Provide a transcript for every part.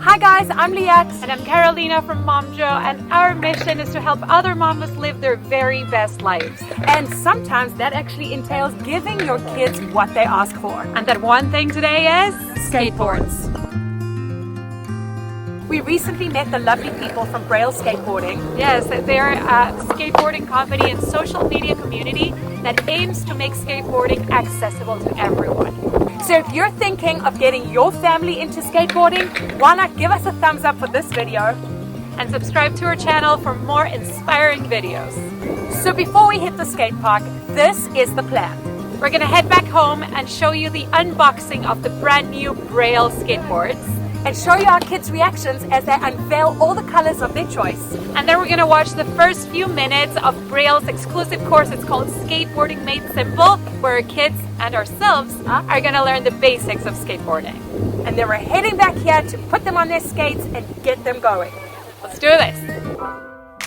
Hi guys, I'm Liat. And I'm Carolina from Momjo, and our mission is to help other mamas live their very best lives. And sometimes that actually entails giving your kids what they ask for. And that one thing today is skateboards. We recently met the lovely people from Braille Skateboarding. Yes, they're a skateboarding company and social media community that aims to make skateboarding accessible to everyone. So if you're thinking of getting your family into skateboarding, why not give us a thumbs up for this video and subscribe to our channel for more inspiring videos. So before we hit the skate park, this is the plan. We're gonna head back home and show you the unboxing of the brand new Braille skateboards. And show you our kids' reactions as they unveil all the colors of their choice. And then we're going to watch the first few minutes of Braille's exclusive course. It's called Skateboarding Made Simple, where our kids and ourselves are going to learn the basics of skateboarding. And then we're heading back here to put them on their skates and get them going. Let's do this.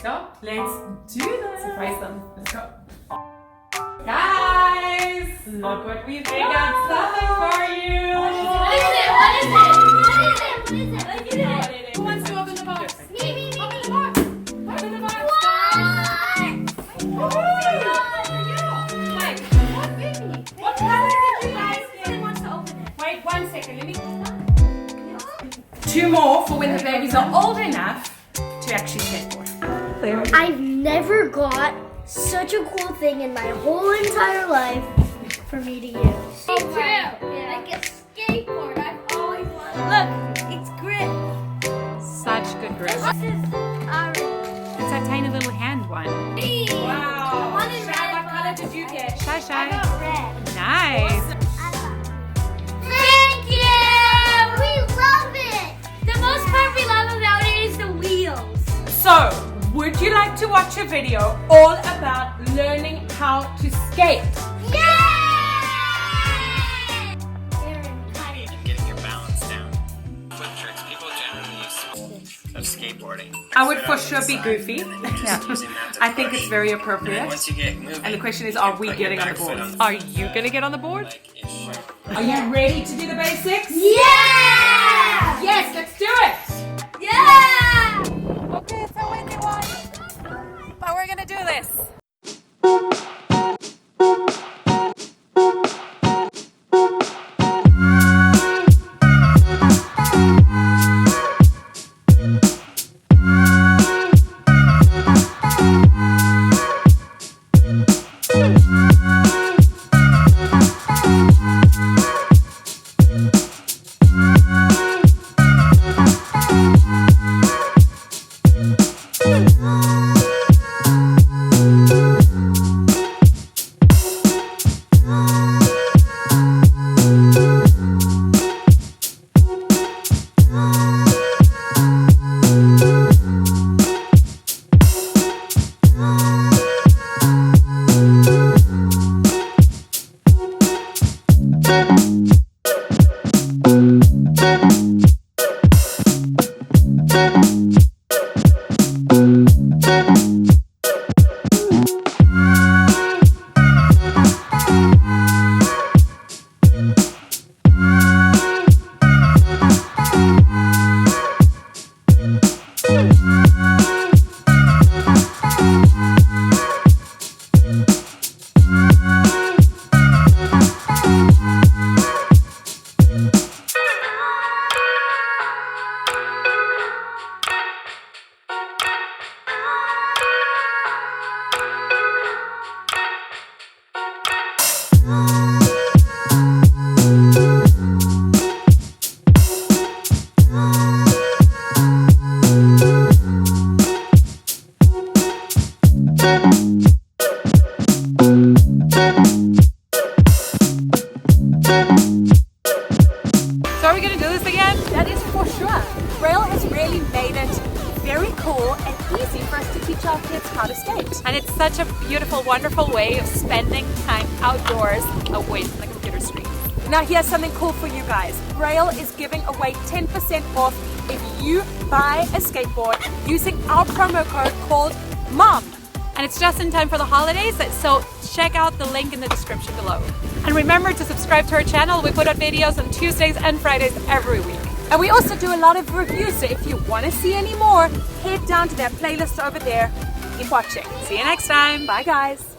So, let's do this. Surprise them. Let's go. Guys, look what we've got something for you. What is it? Who wants to open the box? Me. Open the box. Open the box. What color did you guys get? Who wants to open it? Wait 1 second. Let me. 2 more for when the babies are old enough to actually skateboard. I've never got such a cool thing in my whole entire life for me to use. Me too. Like a skateboard. I've always wanted. Look, it's grip. Such good grip. This is orange. It's a tiny little hand one. Wow. One in Shai, red, what color did you get? Shy, I shy. got red. Nice. Thank you! We love it! The most part we love about it is the wheels. So, would you like to watch a video all about learning how to skate? Yay! Getting your balance down. Flip tricks people generally use of skateboarding. I would for sure be goofy. I think it's very appropriate. Once you get moving, And the question is, are we put your getting on the back foot board? Are you going to get on the board? like-ish. Are you ready to do the basics? Yeah! Yes, let's do it! Yeah! Okay, it's a windy one. But we're going to do this. So are we going to do this again? That is for sure. Braille has really made it very cool and easy for us to teach our kids how to skate. And it's such a beautiful, wonderful way of spending time outdoors away from the computer screen. Now here's something cool for you guys. Braille is giving away 10% off if you buy a skateboard using our promo code called MOM. And it's just in time for the holidays, so check out the link in the description below. And remember to subscribe to our channel. We put out videos on Tuesdays and Fridays every week. And we also do a lot of reviews, so if you want to see any more, head down to that playlist over there. Keep watching. See you next time. Bye guys.